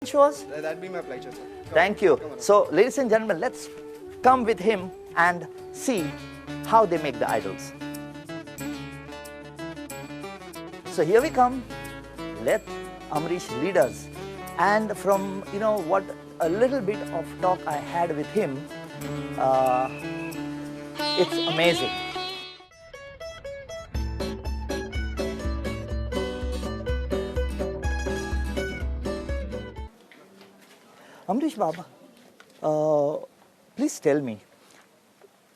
Was? That'd be my pleasure, sir. Thank you. So, ladies and gentlemen, let's come with him and see how they make the idols. So here we come. Let Amrish lead us. And from what a little bit of talk I had with him, it's amazing. Amrish Baba, please tell me,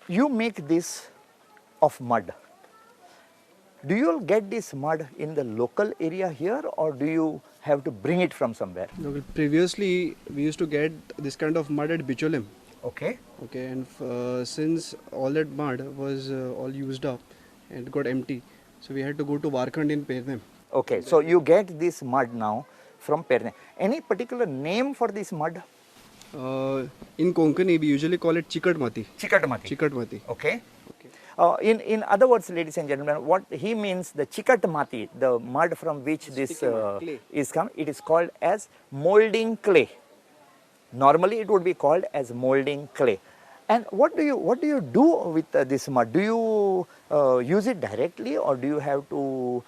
you make this of mud. Do you all get this mud in the local area here, or do you have to bring it from somewhere? No, previously, we used to get this kind of mud at Bicholim. Okay. Okay, and since all that mud was all used up and got empty, so we had to go to Warkhand in Pernem. Okay, so you get this mud now from Perne. Any particular name for this mud? In Konkani, we usually call it Chikat Mati. Chikat Mati. Chikat Mati. Okay. In other words, ladies and gentlemen, what he means, the chikat mati, the mud from which this is come, it is called as molding clay. Normally, it would be called as molding clay. And what do you do with this mud? Do you use it directly, or do you have to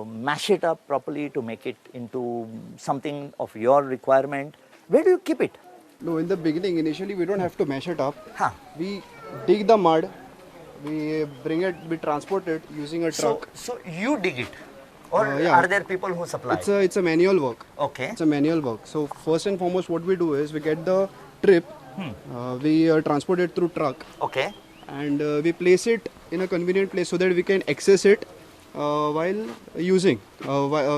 mash it up properly to make it into something of your requirement? Where do you keep it? No, in the beginning, initially, we don't have to mash it up. Huh. We dig the mud. We bring it, we transport it using a truck. So you dig it, or yeah. are there people who supply? It's a manual work. Okay. It's a manual work. So first and foremost, what we do is we get the trip, we transport it through truck. Okay. And we place it in a convenient place so that we can access it while using,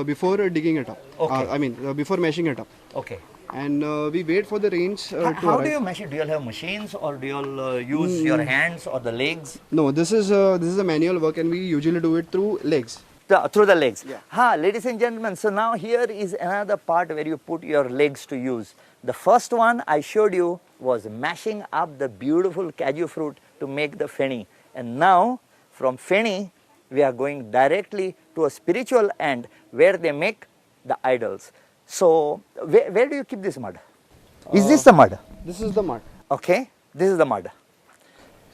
before digging it up. Okay. Before mashing it up. Okay. And we wait for the rains to How arrive. do you measure? Do you all have machines, or do you all use your hands or the legs? No, this is a manual work, and we usually do it through legs. Through the legs. Yeah. Ladies and gentlemen, so now here is another part where you put your legs to use. The first one I showed you was mashing up the beautiful cashew fruit to make the feni. And now from feni, we are going directly to a spiritual end where they make the idols. So where do you keep this mud? Is this the mud? This is the mud. Okay, this is the mud.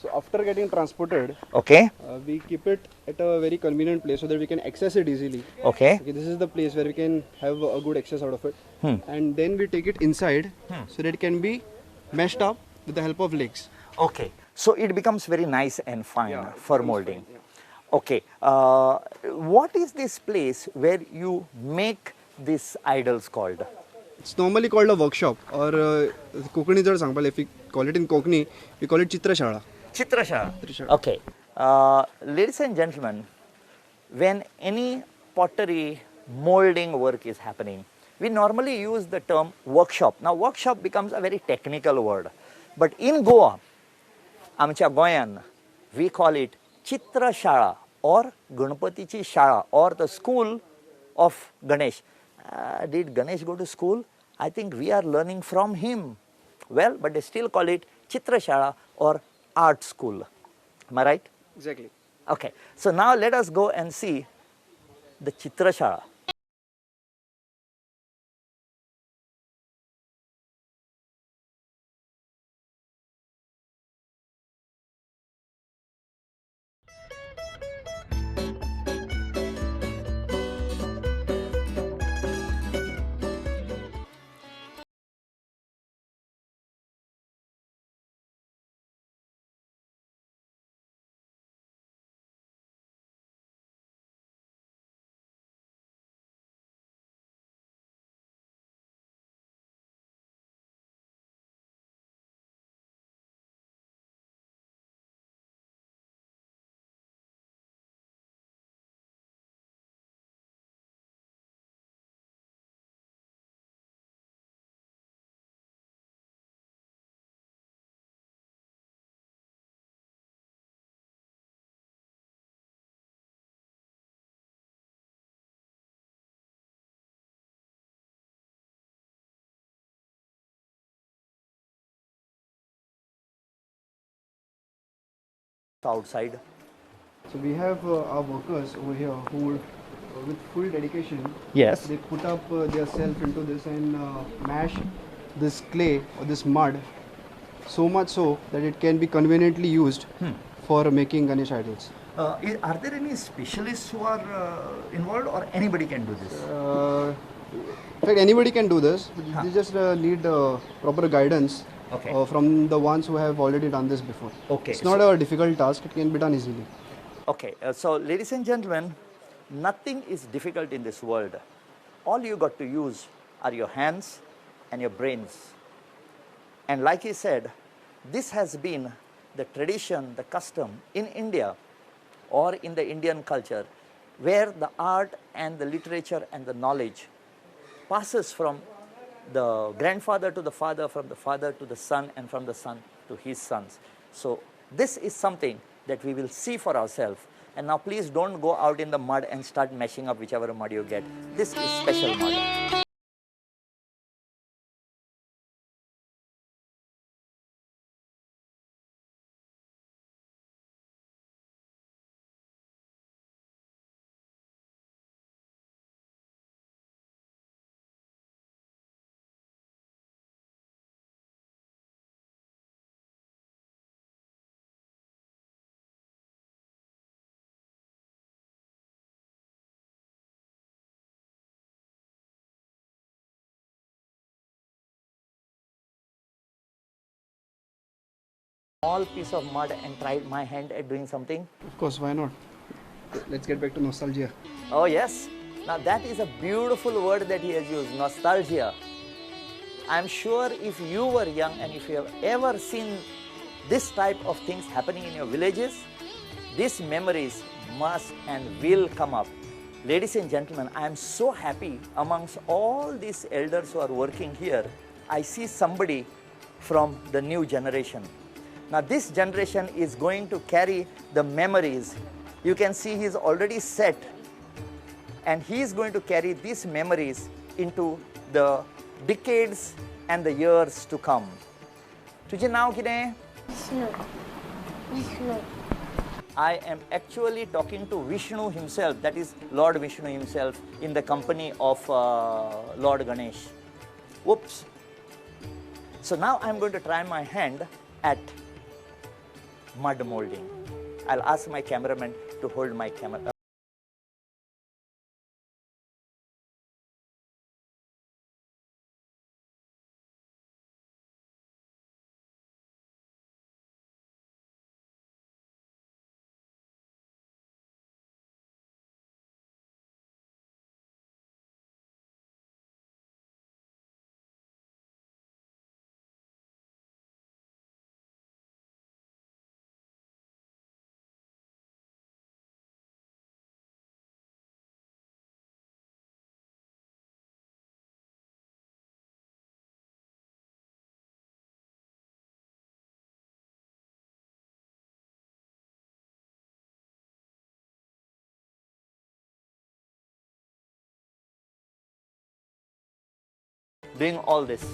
So after getting transported, Okay. we keep it at a very convenient place so that we can access it easily. Okay. Okay, this is the place where we can have a good access out of it. And then we take it inside so that it can be meshed up with the help of legs. Okay. So it becomes very nice and fine for molding. Fine, Okay. What is this place where you make these idols called? It's normally called a workshop, or Kokani jar sangpal, if we call it in Kokani, we call it Chitrashala. Chitrashala. Okay. Ladies and gentlemen, when any pottery molding work is happening, we normally use the term workshop. Now, workshop becomes a very technical word. But in Goa, आमच्या गोंयान, we call it Chitrashala, or Ganpatichi Shala, or the school of Ganesh. Did Ganesh go to school? I think we are learning from him. Well, but they still call it Chitrashala or art school. Am I right? Exactly. Okay. So now let us go and see the Chitrashala. Outside. So we have our workers over here who with full dedication, Yes. they put up their self into this and mash this clay or this mud so much so that it can be conveniently used for making Ganesh idols. Are there any specialists who are involved, or anybody can do this? In fact, anybody can do this. They just need proper guidance Okay. from the ones who have already done this before. Okay, It's not a difficult task. It can be done easily. Okay, so ladies and gentlemen, nothing is difficult in this world. All you got to use are your hands and your brains. And like he said, this has been the tradition, the custom in India or in the Indian culture, where the art and the literature and the knowledge passes from the grandfather to the father, from the father to the son, and from the son to his sons. So this is something that we will see for ourselves. And now please don't go out in the mud and start mashing up whichever mud you get. This is special mud. Small piece of mud and try my hand at doing something. Of course, why not? Let's get back to nostalgia. Oh yes, now that is a beautiful word that he has used, nostalgia. I'm sure if you were young and if you have ever seen this type of things happening in your villages, these memories must and will come up. Ladies and gentlemen, I am so happy amongst all these elders who are working here. I see somebody from the new generation. Now this generation is going to carry the memories. You can see he is already set, and he is going to carry these memories into the decades and the years to come. तुझे नाव कितें? Vishnu. Vishnu. I am actually talking to Vishnu himself, that is Lord Vishnu himself, in the company of Lord Ganesh. Whoops. So now I am going to try my hand at mud molding. I'll ask my cameraman to hold my camera. Doing all this.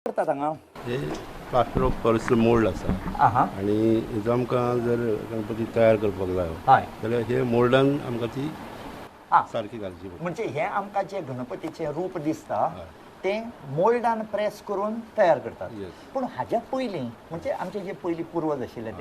करतात हांगा. हे plaster of Paris mould आसा आहा. आनी हेजो आमकां जर गणपती तयार करपाक जायो हय. जाल्यार हे मोल्डान आमकां ती आ. सारकी घालची पडटा. म्हणजे हे आमकां जे गणपतीचे रूप दिसता हय. ते मोल्डान प्रेस करून तयार करतात. Yes. पूण हाज्या पयलीं म्हणजे आमचे जे पयलीं पुर्वज आशिल्ले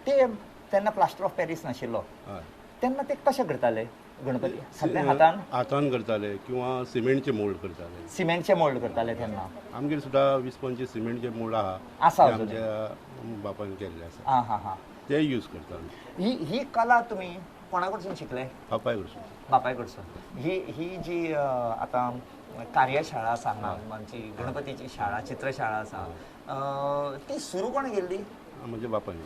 ते तेन्ना प्लास्टर ऑफ पॅरिस नाशिल्लो. हय. तेन्ना ते कशे करताले गणपती? सगळे हातान हातान करताले किंवा सिमेंटचे मोल्ड करताले. सिमेंटचे मोल्ड करताले तेन्ना. आमगेर सुद्दां 20-25 सिमेंटचे मोल्ड आसा आहा ते अजुनूय. आमच्या बापायन केल्ले आसा आ हा हा. ते यूज करता आमी. ही कला तुम्ही कोणा कडसून शिकले? बापाय कडसून. बापाय कडसून. ही जी आतां कार्यशाळा आसा हांगा आमची गणपतीची शाळा चित्रशाळा आसा ती सुरू कोण केल्ली म्हणजे बापायन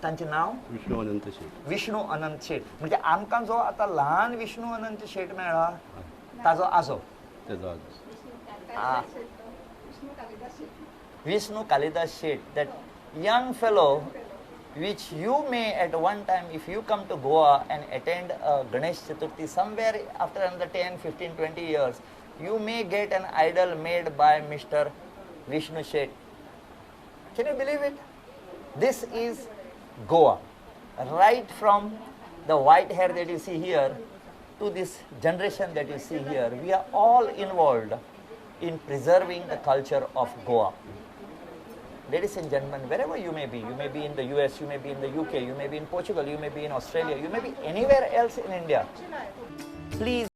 तांचें नांव विष्णू अनंत शेट विष्णू अनंत शेट म्हणजे आमकां जो आतां ल्हान विष्णू अनंत शेट मेळ्ळा ताजो आजो तेजो आज Vishnu Kalidas Shet, that young fellow which you may at one time, if you come to Goa and attend Ganesh Chaturthi somewhere after another 10, 15, 20 years, you may get an idol made by Mr. Vishnu Shet. Can you believe it? This is Goa. Right from the white hair that you see here to this generation that you see here, we are all involved in preserving the culture of Goa. Ladies and gentlemen, wherever you may be in the US, you may be in the UK, you may be in Portugal, you may be in Australia, you may be anywhere else in India. Please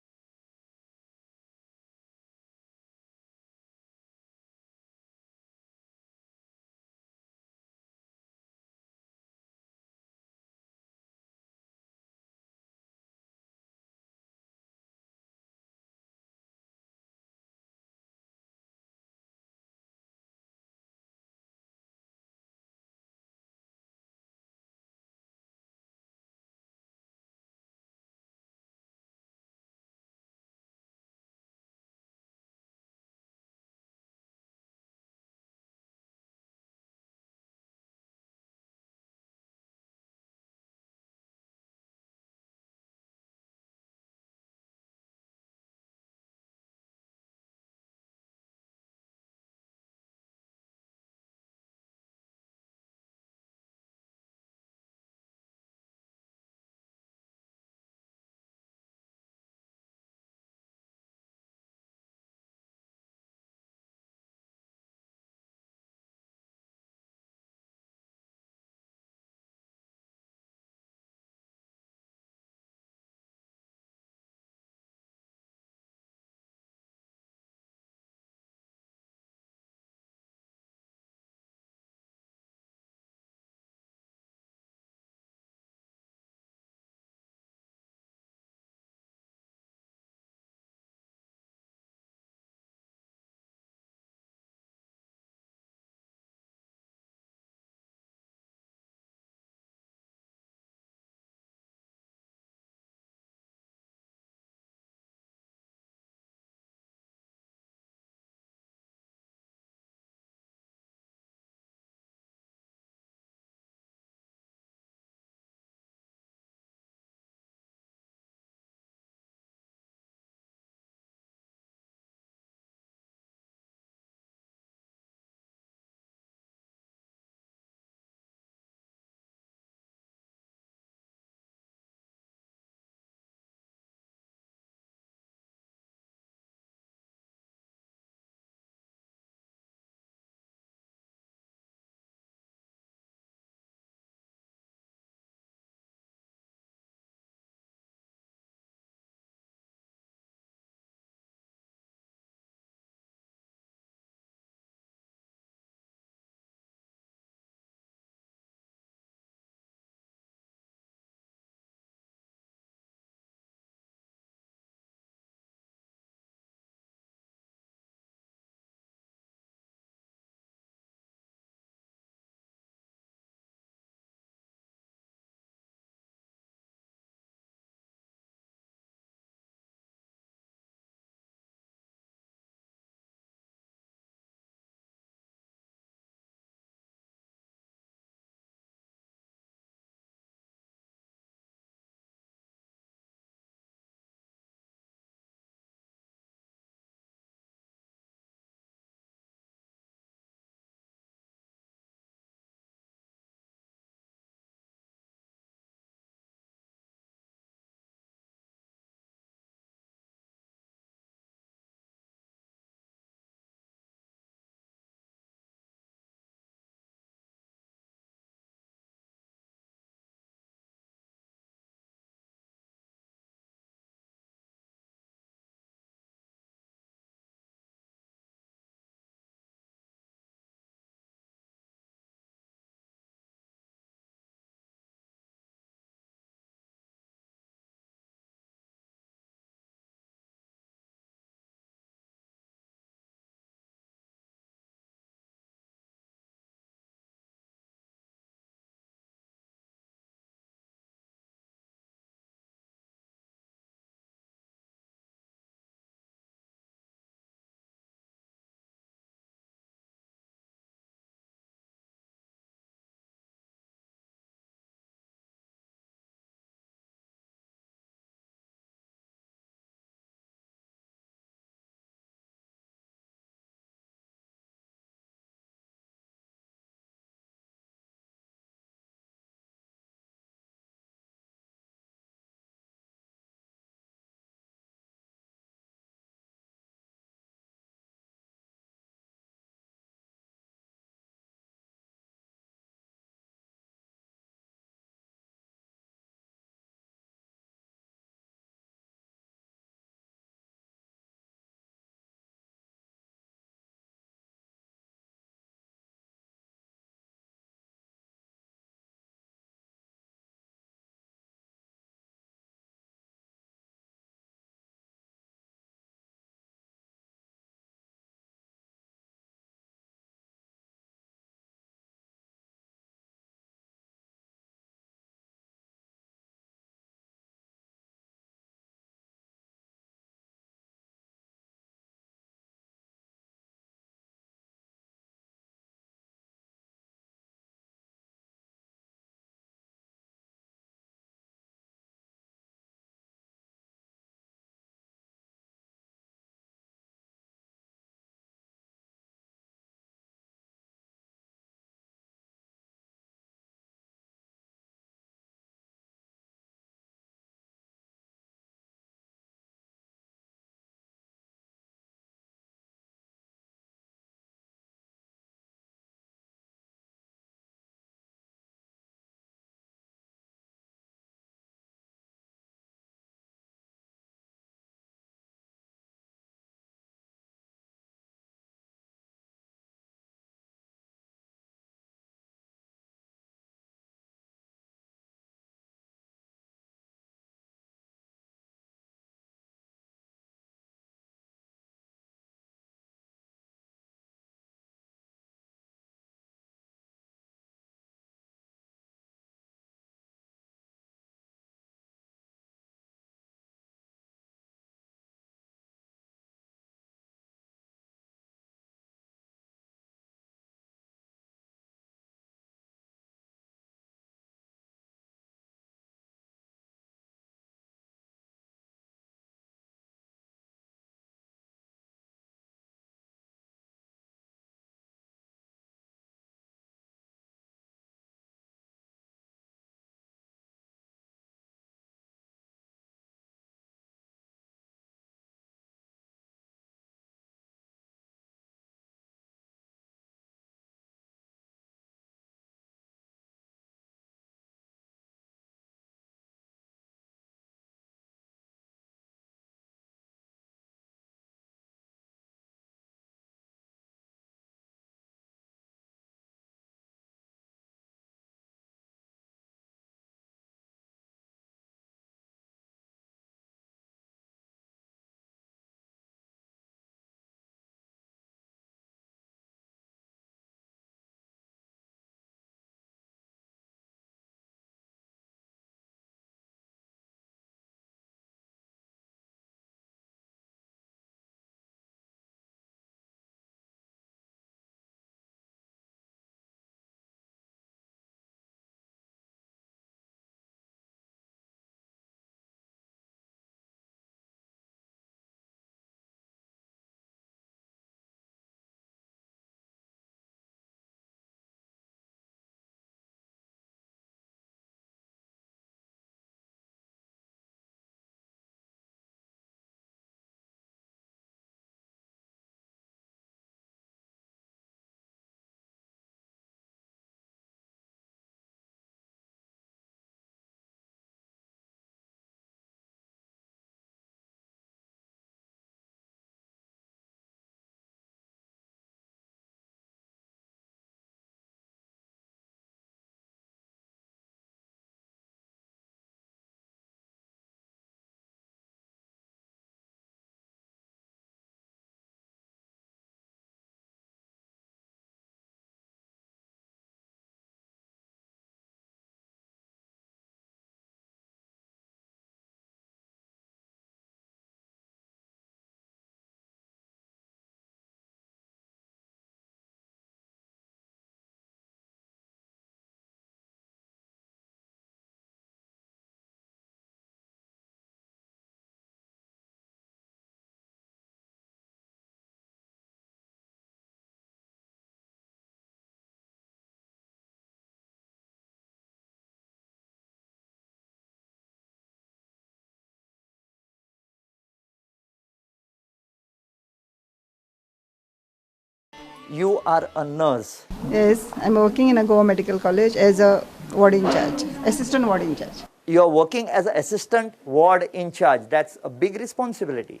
you are a nurse. Yes, I'm working in a Goa Medical College as a ward in charge, assistant ward in charge. You are working as an assistant ward in charge. That's a big responsibility.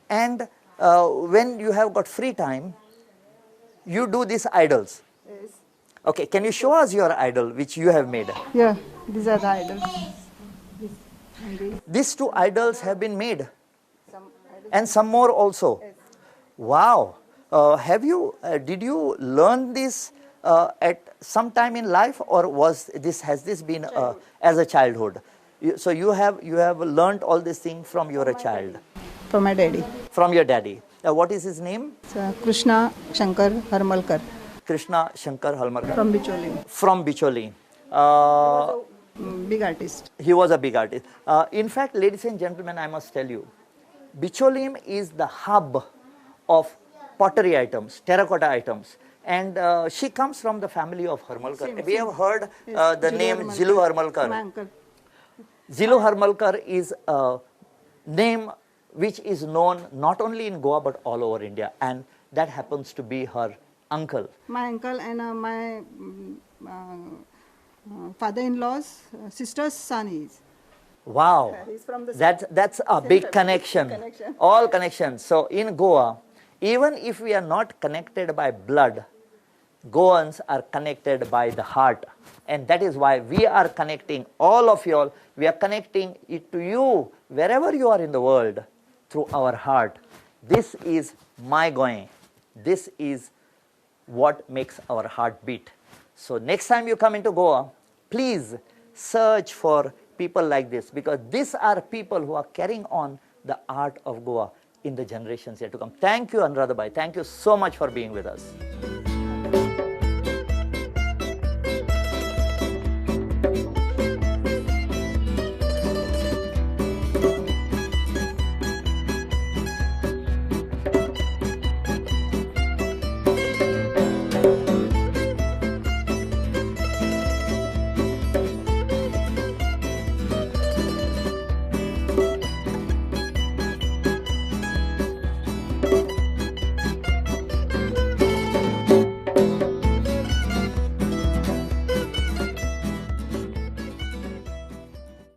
And when you have got free time, you do these idols. Yes. Okay, can you show us your idol which you have made? Yeah, these are the idols. These two idols have been made, Some idols. and some more also. Yes. Wow. Did you learn this at some time in life, or has this been as a childhood? So you have learned all these things from your child, From my daddy. from your daddy. What is his name? So, Krishna Shankar Harmalkar Krishna Shankar Halmarkar. from Bicholi. From Bicholi. Big artist. He was a big artist. In fact, ladies and gentlemen, I must tell you, Bicholim is the hub of pottery items, terracotta items. And she comes from the family of Harmalkar. We have heard the name Zilu Harmalkar. My uncle. Zilu Harmalkar is a name which is known not only in Goa but all over India, and that happens to be her uncle. My uncle and my father-in-law's sister's son is. Wow, He's from the that's a big connection. connection. All connections. So in Goa, even if we are not connected by blood, Goans are connected by the heart, and that is why we are connecting all of you all. We are connecting it to you wherever you are in the world through our heart. This is my Goem. This is what makes our heart beat. So next time you come into Goa, please search for people like this, because these are people who are carrying on the art of Goa in the generations yet to come. Thank you, Anuradha Bhai. Thank you so much for being with us.